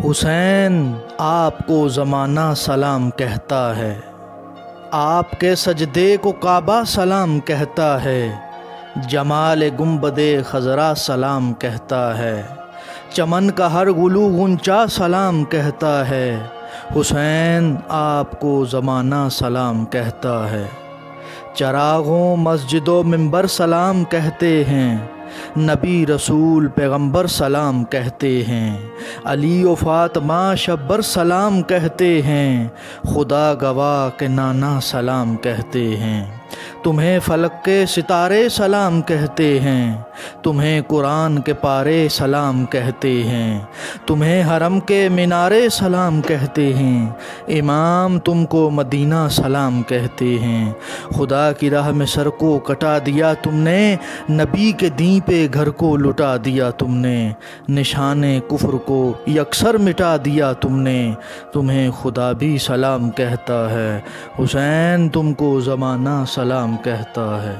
حسین آپ کو زمانہ سلام کہتا ہے، آپ کے سجدے کو کعبہ سلام کہتا ہے، جمال گنبد خضرا سلام کہتا ہے، چمن کا ہر گلو غنچہ سلام کہتا ہے۔ حسین آپ کو زمانہ سلام کہتا ہے، چراغوں مسجد و منبر سلام کہتے ہیں، نبی رسول پیغمبر سلام کہتے ہیں، علی و فاطمہ شبر سلام کہتے ہیں، خدا گواہ کے نانا سلام کہتے ہیں۔ تمہیں فلک کے ستارے سلام کہتے ہیں، تمہیں قرآن کے پارے سلام کہتے ہیں، تمہیں حرم کے مینارے سلام کہتے ہیں، امام تم کو مدینہ سلام کہتے ہیں۔ خدا کی راہ میں سر کو کٹا دیا تم نے، نبی کے دین پہ گھر کو لٹا دیا تم نے، نشان کفر کو یکسر مٹا دیا تم نے، تمہیں خدا بھی سلام کہتا ہے، حسین تم کو زمانہ سلام کہتا ہے۔